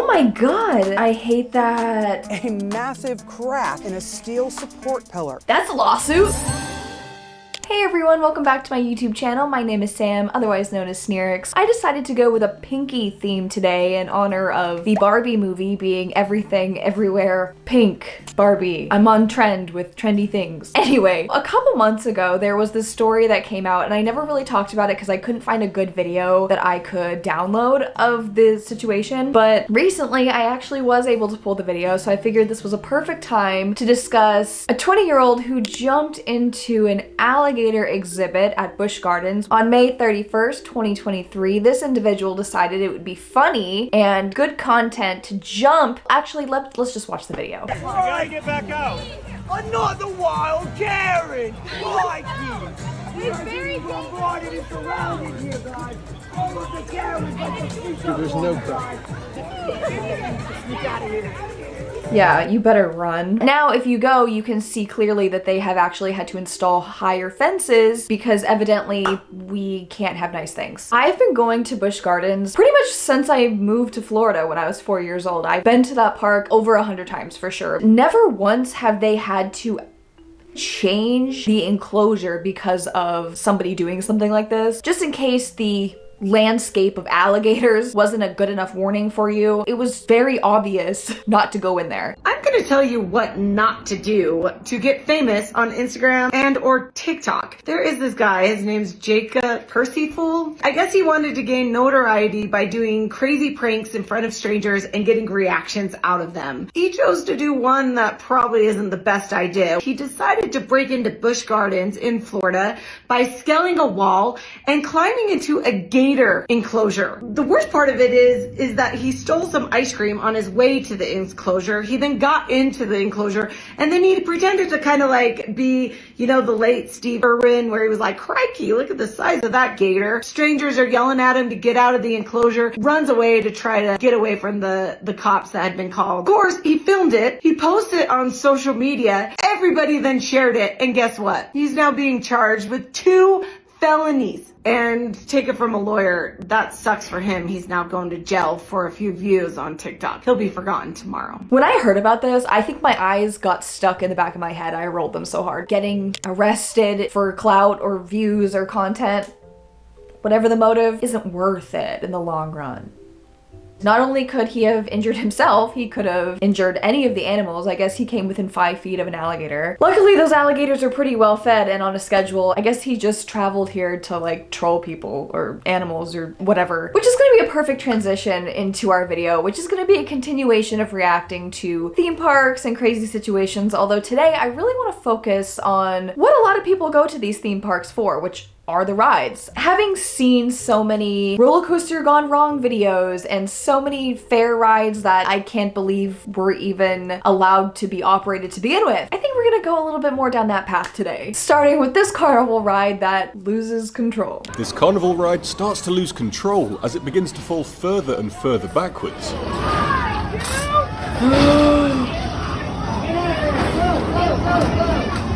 Oh my god, I hate that. A massive crack in a steel support pillar. That's a lawsuit. Hey everyone, welcome back to my YouTube channel. My name is Sam, otherwise known as snerixx. I decided to go with a pinky theme today in honor of the Barbie movie being everything, everywhere, pink. Barbie. I'm on trend with trendy things. Anyway, a couple months ago, there was this story that came out and I never really talked about it because I couldn't find a good video that I could download of the situation. But recently, I actually was able to pull the video, so I figured this was a perfect time to discuss a 20-year-old who jumped into an alligator exhibit at Busch Gardens on May 31st, 2023. This individual decided it would be funny and good content to jump. Actually, let's just watch the video. You gotta get back out. I'm not the wild Karen! Mikey! He's very dangerous. It's surrounded here, guys. All of the Karens like the freak. There's no crowd. Sneak out of here. Yeah, you better run. Now, if you go, you can see clearly that they have actually had to install higher fences because evidently we can't have nice things. I've been going to Busch Gardens pretty much since I moved to Florida when I was 4 years old. I've been to that park over 100 times for sure. Never once have they had to change the enclosure because of somebody doing something like this. Just in case the landscape of alligators wasn't a good enough warning for you, it was very obvious not to go in there. I'm gonna tell you what not to do to get famous on Instagram and or TikTok. There is this guy, his name's Jacob Percyful. I guess he wanted to gain notoriety by doing crazy pranks in front of strangers and getting reactions out of them. He chose to do one that probably isn't the best idea. He decided to break into Busch Gardens in Florida by scaling a wall and climbing into a gator enclosure. The worst part of it is that he stole some ice cream on his way to the enclosure. He then got into the enclosure and then he pretended to kind of like be, you know, the late Steve Irwin, where he was like, crikey, look at the size of that gator. Strangers are yelling at him to get out of the enclosure, runs away to try to get away from the cops that had been called. Of course, he filmed it. He posted it on social media. Everybody then shared it. And guess what? He's now being charged with 2 felonies. And take it from a lawyer, that sucks for him. He's now going to jail for a few views on TikTok. He'll be forgotten tomorrow. When I heard about this, I think my eyes got stuck in the back of my head. I rolled them so hard. Getting arrested for clout or views or content, whatever the motive, isn't worth it in the long run. Not only could he have injured himself, he could have injured any of the animals. I guess he came within 5 feet of an alligator. Luckily, those alligators are pretty well fed and on a schedule. I guess he just traveled here to like troll people or animals or whatever, which is gonna be a perfect transition into our video, which is gonna be a continuation of reacting to theme parks and crazy situations. Although today I really wanna focus on what a lot of people go to these theme parks for, which are the rides. Having seen so many roller coaster gone wrong videos and so many fair rides that I can't believe were even allowed to be operated to begin with, I think we're gonna go a little bit more down that path today. Starting with this Carnival ride that loses control. This Carnival ride starts to lose control as it begins to fall further and further backwards.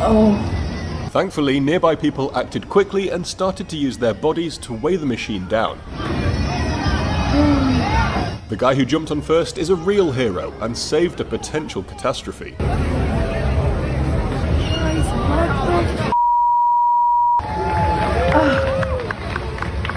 Oh. Thankfully, nearby people acted quickly and started to use their bodies to weigh the machine down. The guy who jumped on first is a real hero and saved a potential catastrophe.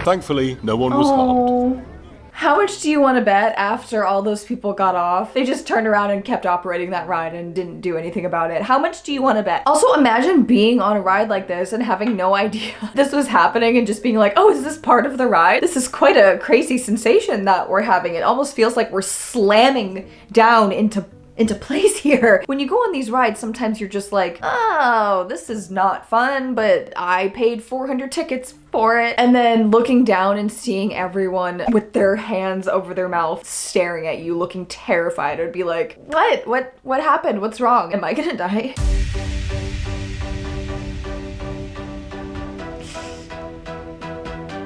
Thankfully, no one was harmed. How much do you want to bet after all those people got off? They just turned around and kept operating that ride and didn't do anything about it. How much do you want to bet? Also, imagine being on a ride like this and having no idea this was happening and just being like, oh, is this part of the ride? This is quite a crazy sensation that we're having. It almost feels like we're slamming down into place here. When you go on these rides, sometimes you're just like, oh, this is not fun, but I paid 400 tickets for it. And then looking down and seeing everyone with their hands over their mouth staring at you, looking terrified, it would be like, what happened? What's wrong? Am I gonna die?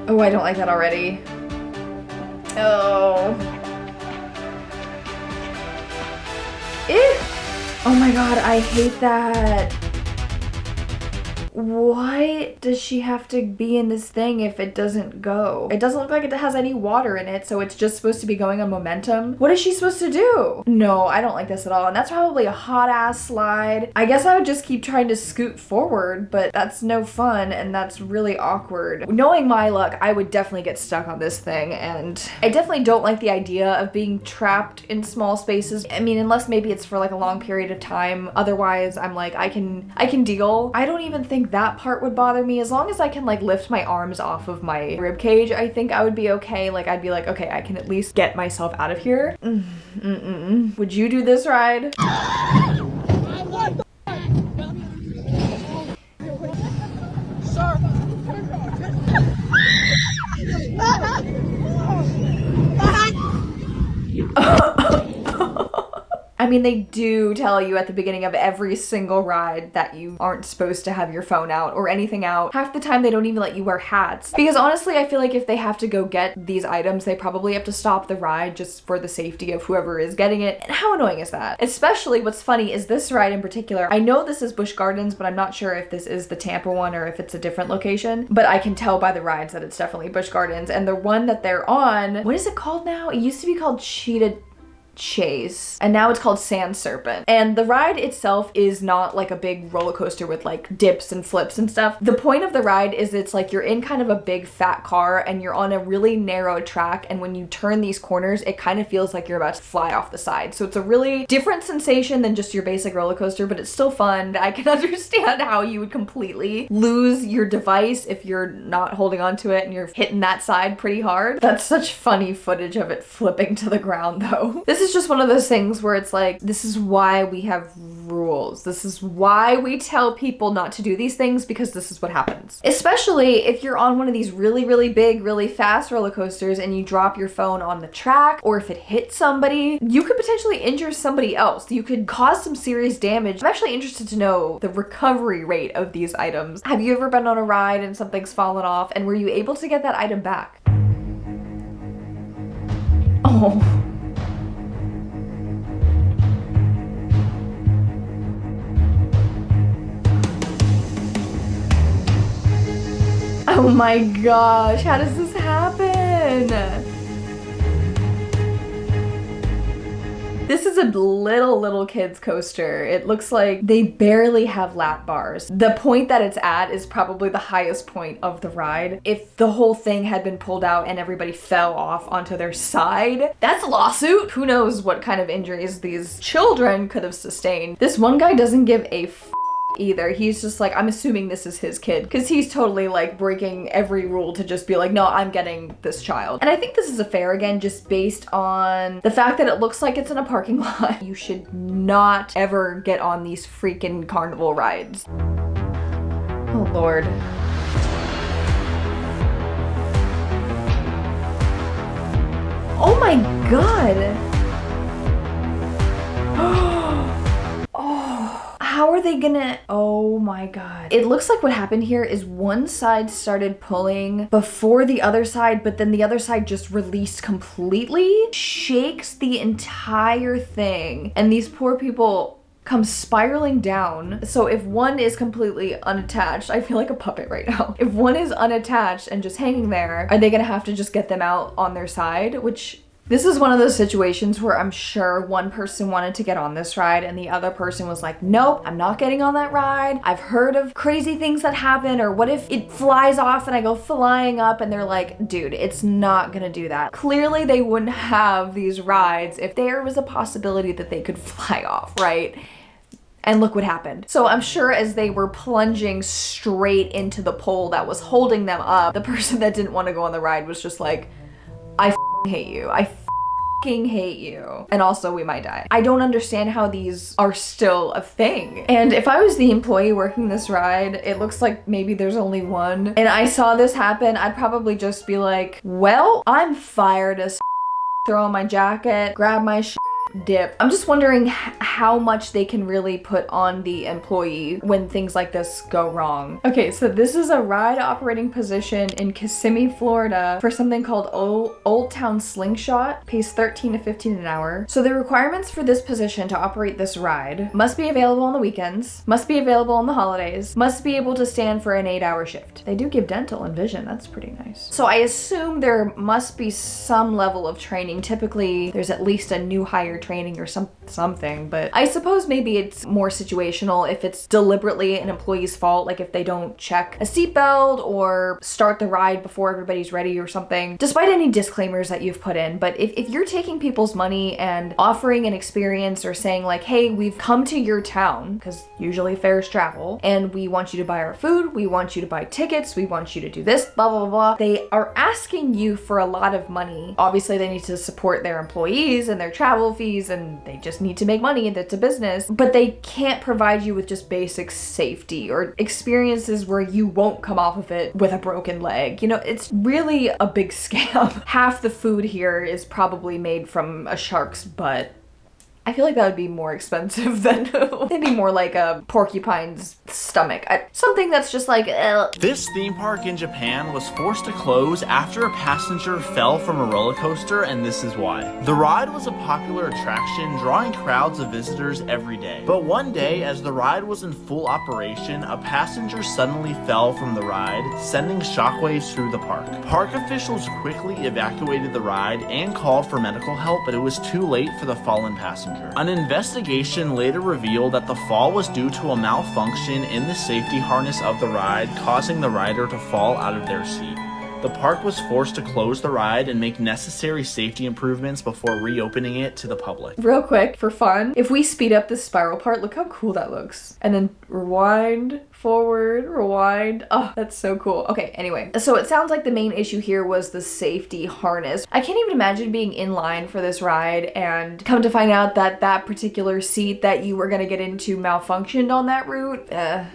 Oh, I don't like that already. Oh. Oh my god, I hate that. why does she have to be in this thing if it doesn't go? It doesn't look like it has any water in it, so it's just supposed to be going on momentum. What is she supposed to do? No, I don't like this at all. And that's probably a hot ass slide. I guess I would just keep trying to scoot forward, but that's no fun and that's really awkward. Knowing my luck, I would definitely get stuck on this thing, and I definitely don't like the idea of being trapped in small spaces. I mean, unless maybe it's for like a long period of time. Otherwise, I'm like, I can deal. I don't even think that part would bother me. As long as I can like lift my arms off of my rib cage, I think I would be okay. Like, I'd be like, okay, I can at least get myself out of here. Would you do this ride? I mean, they do tell you at the beginning of every single ride that you aren't supposed to have your phone out or anything out. Half the time they don't even let you wear hats. Because honestly, I feel like if they have to go get these items, they probably have to stop the ride just for the safety of whoever is getting it. And how annoying is that? Especially what's funny is this ride in particular. I know this is Busch Gardens, but I'm not sure if this is the Tampa one or if it's a different location. But I can tell by the rides that it's definitely Busch Gardens. And the one that they're on, what is it called now? It used to be called Cheetah Chase, and now it's called Sand Serpent. And the ride itself is not like a big roller coaster with like dips and flips and stuff. The point of the ride is it's like you're in kind of a big fat car and you're on a really narrow track, and when you turn these corners it kind of feels like you're about to fly off the side. So it's a really different sensation than just your basic roller coaster, but it's still fun. I can understand how you would completely lose your device if you're not holding on to it and you're hitting that side pretty hard. That's such funny footage of it flipping to the ground though. This is just one of those things where it's like, this is why we have rules. This is why we tell people not to do these things, because this is what happens. Especially if you're on one of these really, really big, really fast roller coasters and you drop your phone on the track, or if it hits somebody, you could potentially injure somebody else. You could cause some serious damage. I'm actually interested to know the recovery rate of these items. Have you ever been on a ride and something's fallen off, and were you able to get that item back? Oh. Oh my gosh, how does this happen? This is a little kid's coaster. It looks like they barely have lap bars. The point that it's at is probably the highest point of the ride. If the whole thing had been pulled out and everybody fell off onto their side, that's a lawsuit. Who knows what kind of injuries these children could have sustained. This one guy doesn't give a either. He's just like, I'm assuming this is his kid, because he's totally like breaking every rule to just be like, no, I'm getting this child. And I think this is a fair, again, just based on the fact that it looks like it's in a parking lot. You should not ever get on these freaking Carnival rides. Oh Lord. Oh my God. How are they gonna, oh my God. It looks like what happened here is one side started pulling before the other side, but then the other side just released completely, shakes the entire thing, and these poor people come spiraling down. So if one is completely unattached, I feel like a puppet right now. If one is unattached and just hanging there, are they gonna have to just get them out on their side? Which, this is one of those situations where I'm sure one person wanted to get on this ride and the other person was like, nope, I'm not getting on that ride. I've heard of crazy things that happen, or what if it flies off and I go flying up, and they're like, dude, it's not gonna do that. Clearly they wouldn't have these rides if there was a possibility that they could fly off, right? And look what happened. So I'm sure as they were plunging straight into the pole that was holding them up, the person that didn't want to go on the ride was just like, I hate you. I hate you. And also we might die. I don't understand how these are still a thing. And if I was the employee working this ride, it looks like maybe there's only one, and I saw this happen, I'd probably just be like, well, I'm fired as throw on my jacket, grab my dip. I'm just wondering how much they can really put on the employee when things like this go wrong. Okay, so this is a ride operating position in Kissimmee, Florida for something called Old Town Slingshot. Pays $13 to $15 an hour. So the requirements for this position to operate this ride: must be available on the weekends, must be available on the holidays, must be able to stand for an 8-hour shift. They do give dental and vision, that's pretty nice. So I assume there must be some level of training. Typically there's at least a new hire training or something, but I suppose maybe it's more situational if it's deliberately an employee's fault, like if they don't check a seatbelt or start the ride before everybody's ready or something, despite any disclaimers that you've put in. But if you're taking people's money and offering an experience or saying like, hey, we've come to your town, because usually fares travel, and we want you to buy our food, we want you to buy tickets, we want you to do this, blah, blah, blah. They are asking you for a lot of money. Obviously they need to support their employees and their travel fees, and they just need to make money, and it's a business, but they can't provide you with just basic safety or experiences where you won't come off of it with a broken leg. You know, it's really a big scam. Half the food here is probably made from a shark's butt. I feel like that would be more expensive than maybe more like a porcupine's stomach. Something that's just like, This theme park in Japan was forced to close after a passenger fell from a roller coaster, and this is why. The ride was a popular attraction, drawing crowds of visitors every day. But one day, as the ride was in full operation, a passenger suddenly fell from the ride, sending shockwaves through the park. Park officials quickly evacuated the ride and called for medical help, but it was too late for the fallen passenger. An investigation later revealed that the fall was due to a malfunction in the safety harness of the ride, causing the rider to fall out of their seat. The park was forced to close the ride and make necessary safety improvements before reopening it to the public. Real quick, for fun, if we speed up the spiral part, look how cool that looks. And then rewind, forward, rewind. Oh, that's so cool. Okay, anyway. So it sounds like the main issue here was the safety harness. I can't even imagine being in line for this ride and come to find out that that particular seat that you were gonna get into malfunctioned on that route.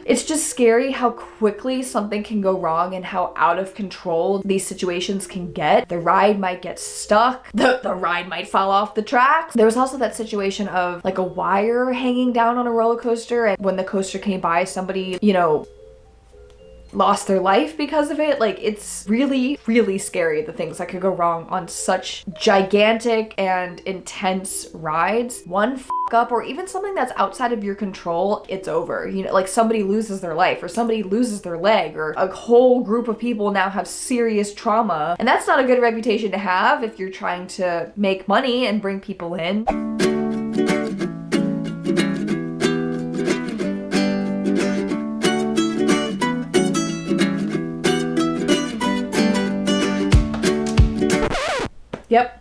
It's just scary how quickly something can go wrong and how out of control these situations can get. The ride might get stuck. The ride might fall off the tracks. There was also that situation of like a wire hanging down on a roller coaster, and when the coaster came by, somebody, you know, lost their life because of it. Like, it's really, really scary, the things that could go wrong on such gigantic and intense rides. One f up or even something that's outside of your control, it's over. You know, like somebody loses their life or somebody loses their leg or a whole group of people now have serious trauma. And that's not a good reputation to have if you're trying to make money and bring people in. Yep.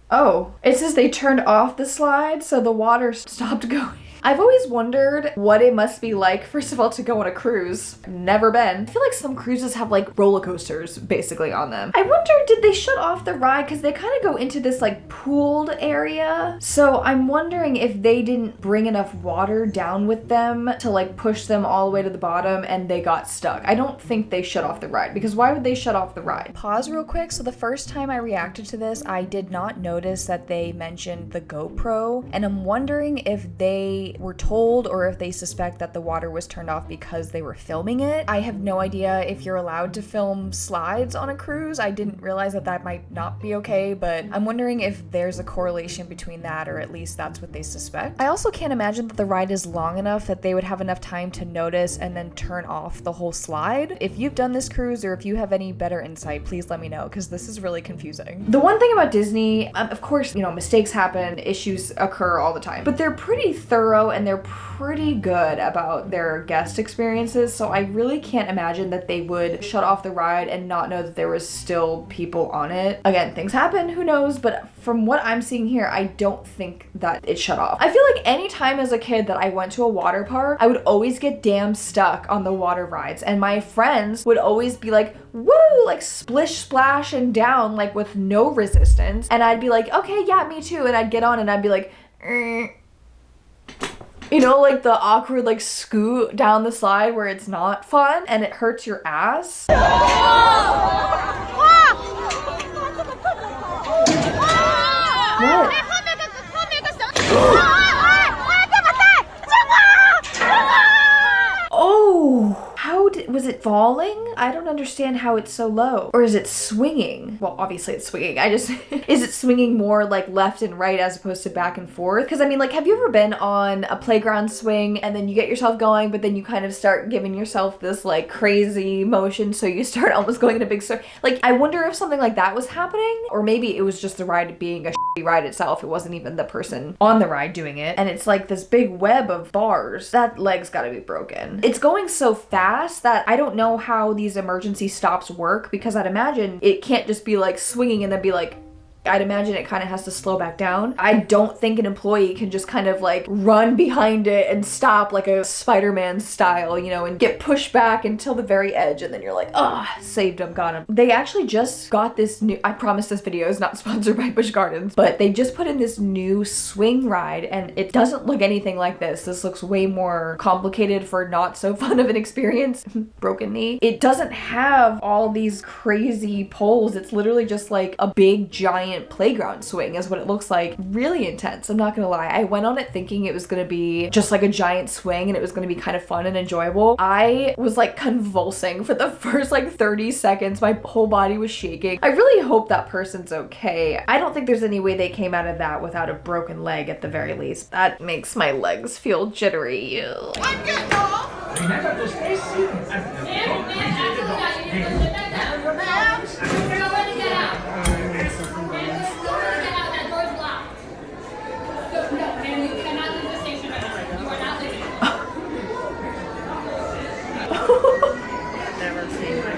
Oh, it says they turned off the slide, so the water stopped going. I've always wondered what it must be like, first of all, to go on a cruise. Never been. I feel like some cruises have like roller coasters basically on them. I wonder, did they shut off the ride? Because they kind of go into this like pooled area. So I'm wondering if they didn't bring enough water down with them to like push them all the way to the bottom and they got stuck. I don't think they shut off the ride, because why would they shut off the ride? Pause real quick. So the first time I reacted to this, I did not notice that they mentioned the GoPro, and I'm wondering if they were told or if they suspect that the water was turned off because they were filming it. I have no idea if you're allowed to film slides on a cruise. I didn't realize that that might not be okay, but I'm wondering if there's a correlation between that, or at least that's what they suspect. I also can't imagine that the ride is long enough that they would have enough time to notice and then turn off the whole slide. If you've done this cruise or if you have any better insight, please let me know, because this is really confusing. The one thing about Disney, of course, you know, mistakes happen, issues occur all the time, but they're pretty thorough and they're pretty good about their guest experiences, so I really can't imagine that they would shut off the ride and not know that there was still people on it. Again, things happen, who knows, but from what I'm seeing here, I don't think that it shut off. I feel like any time as a kid that I went to a water park, I would always get damn stuck on the water rides, and my friends would always be like, woo, like splish splash and down, like with no resistance, and I'd be like, okay, yeah, me too, and I'd get on and I'd be like, you know, like the awkward like scoot down the slide where it's not fun and it hurts your ass. What? falling? I don't understand how it's so low. Or is it swinging? Well, obviously it's swinging. Is it swinging more like left and right as opposed to back and forth? Because I mean, like, have you ever been on a playground swing and then you get yourself going, but then you kind of start giving yourself this like crazy motion, so you start almost going in a big circle? Like, I wonder if something like that was happening, or maybe it was just the ride being a shitty ride itself. It wasn't even the person on the ride doing it. And it's like this big web of bars. That leg's gotta be broken. It's going so fast that I don't know how these emergency stops work, because I'd imagine it can't just be like swinging and then be like, I'd imagine it kind of has to slow back down. I don't think an employee can just kind of like run behind it and stop like a Spider-Man style, you know, and get pushed back until the very edge, and then you're like, ah, saved him, got him. They actually just got this new, I promise this video is not sponsored by Busch Gardens, but they just put in this new swing ride, and it doesn't look anything like this. This looks way more complicated for not so fun of an experience. Broken knee. It doesn't have all these crazy poles. It's literally just like a big giant playground swing is what it looks like. Really intense, I'm not gonna lie. I went on it thinking it was gonna be just like a giant swing and it was gonna be kind of fun and enjoyable. I was like convulsing for the first like 30 seconds. My whole body was shaking. I really hope that person's okay. I don't think there's any way they came out of that without a broken leg at the very least. That makes my legs feel jittery. Ew. Remember to stay seated.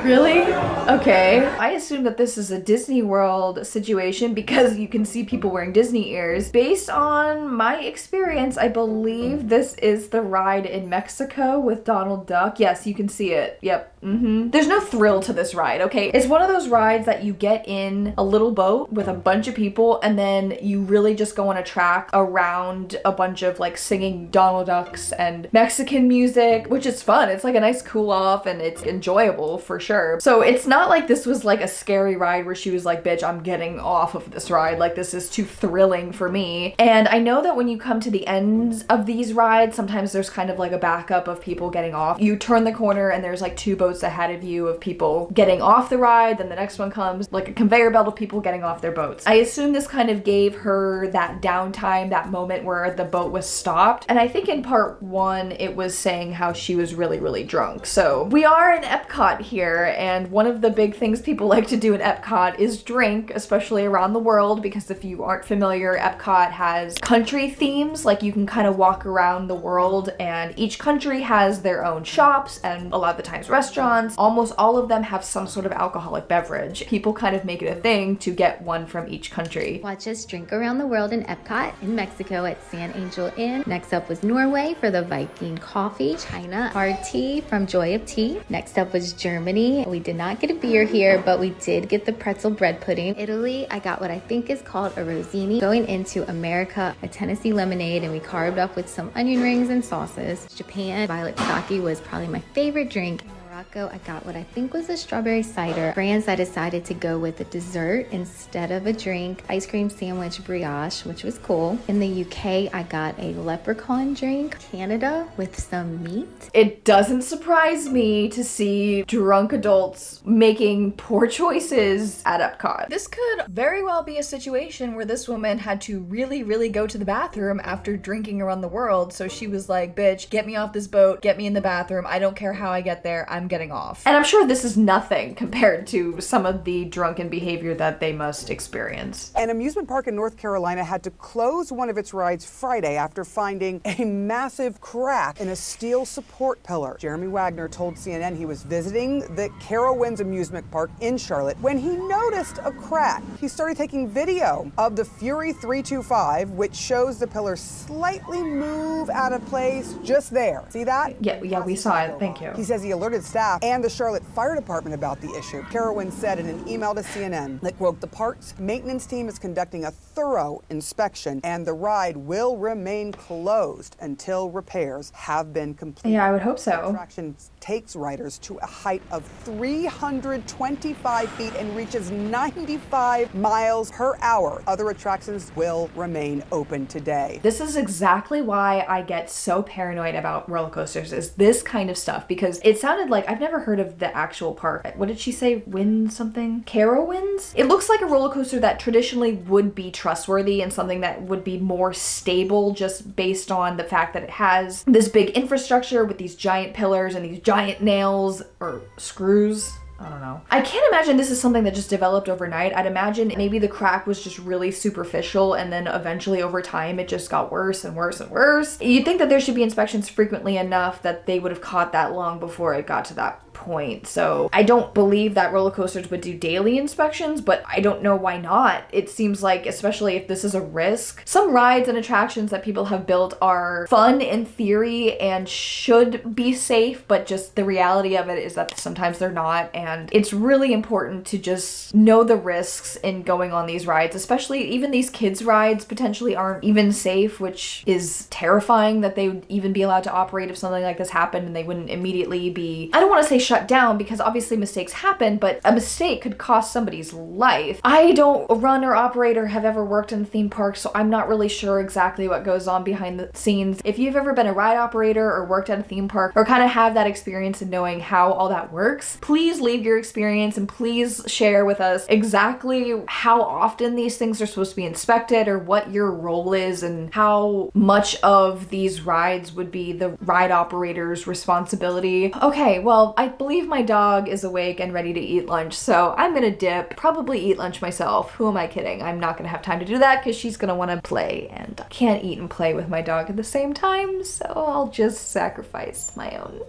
Really? Okay. I assume that this is a Disney World situation because you can see people wearing Disney ears. Based on my experience, I believe this is the ride in Mexico with Donald Duck. Yes, you can see it. Yep. There's no thrill to this ride, okay? It's one of those rides that you get in a little boat with a bunch of people and then you really just go on a track around a bunch of like singing Donald Ducks and Mexican music, which is fun. It's like a nice cool off and it's enjoyable for sure. So it's not like this was like a scary ride where she was like, bitch, I'm getting off of this ride. Like, this is too thrilling for me. And I know that when you come to the ends of these rides, sometimes there's kind of like a backup of people getting off. You turn the corner and there's like 2 boats ahead of you of people getting off the ride. Then the next one comes, like a conveyor belt of people getting off their boats. I assume this kind of gave her that downtime, that moment where the boat was stopped. And I think in part 1, it was saying how she was really, really drunk. So we are in Epcot here. And one of the big things people like to do in Epcot is drink, especially around the world, because if you aren't familiar, Epcot has country themes. Like, you can kind of walk around the world and each country has their own shops and a lot of the times restaurants. Almost all of them have some sort of alcoholic beverage. People kind of make it a thing to get one from each country. Watch us drink around the world in Epcot, in Mexico at San Angel Inn. Next up was Norway for the Viking coffee, China, hard tea from Joy of Tea. Next up was Germany. We did not get a beer here, but we did get the pretzel bread pudding. Italy, I got what I think is called a rosini. Going into America, a Tennessee lemonade, and we carved up with some onion rings and sauces. Japan, violet sake was probably my favorite drink. Morocco, I got what I think was a strawberry cider. France, I decided to go with a dessert instead of a drink. Ice cream sandwich brioche, which was cool. In the UK, I got a leprechaun drink. Canada, with some meat. It doesn't surprise me to see drunk adults making poor choices at Epcot. This could very well be a situation where this woman had to really, really go to the bathroom after drinking around the world. So she was like, bitch, get me off this boat, get me in the bathroom. I don't care how I get there, I'm getting off. And I'm sure this is nothing compared to some of the drunken behavior that they must experience. An amusement park in North Carolina had to close one of its rides Friday after finding a massive crack in a steel support pillar. Jeremy Wagner told CNN he was visiting the Carowinds amusement park in Charlotte when he noticed a crack. He started taking video of the Fury 325, which shows the pillar slightly move out of place just there. See that? Yeah, we saw it. Thank you. He says he alerted staff and the Charlotte Fire Department about the issue. Carowinds said in an email to CNN that, quote, the park's maintenance team is conducting a thorough inspection and the ride will remain closed until repairs have been completed. Yeah, I would hope so. The attraction takes riders to a height of 325 feet and reaches 95 miles per hour. Other attractions will remain open today. This is exactly why I get so paranoid about roller coasters, is this kind of stuff, because it sounded like I've never heard of the actual park. What did she say? Wind something? Carowinds? It looks like a roller coaster that traditionally would be trustworthy and something that would be more stable just based on the fact that it has this big infrastructure with these giant pillars and these giant nails or screws. I don't know. I can't imagine this is something that just developed overnight. I'd imagine maybe the crack was just really superficial and then eventually over time it just got worse and worse and worse. You'd think that there should be inspections frequently enough that they would have caught that long before it got to that point. So I don't believe that roller coasters would do daily inspections, but I don't know why not. It seems like, especially if this is a risk, some rides and attractions that people have built are fun in theory and should be safe, but just the reality of it is that sometimes they're not. And it's really important to just know the risks in going on these rides, especially even these kids rides potentially aren't even safe, which is terrifying that they would even be allowed to operate if something like this happened and they wouldn't immediately be, I don't want to say shut down because obviously mistakes happen, but a mistake could cost somebody's life. I don't run or operate or have ever worked in a theme park, so I'm not really sure exactly what goes on behind the scenes. If you've ever been a ride operator or worked at a theme park or kind of have that experience in knowing how all that works, please leave your experience and please share with us exactly how often these things are supposed to be inspected or what your role is and how much of these rides would be the ride operator's responsibility. Okay, well, I believe my dog is awake and ready to eat lunch, so I'm gonna dip, probably eat lunch myself. Who am I kidding? I'm not gonna have time to do that because she's gonna want to play and I can't eat and play with my dog at the same time, so I'll just sacrifice my own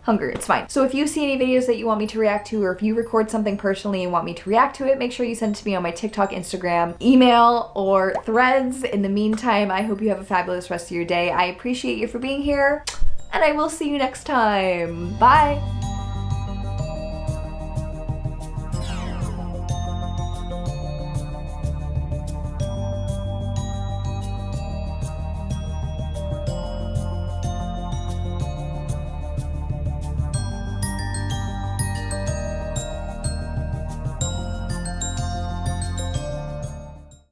hunger. It's fine. So if you see any videos that you want me to react to, or if you record something personally and want me to react to it, make sure you send it to me on my TikTok, Instagram, email, or threads. In the meantime, I hope you have a fabulous rest of your day. I appreciate you for being here, and I will see you next time. Bye!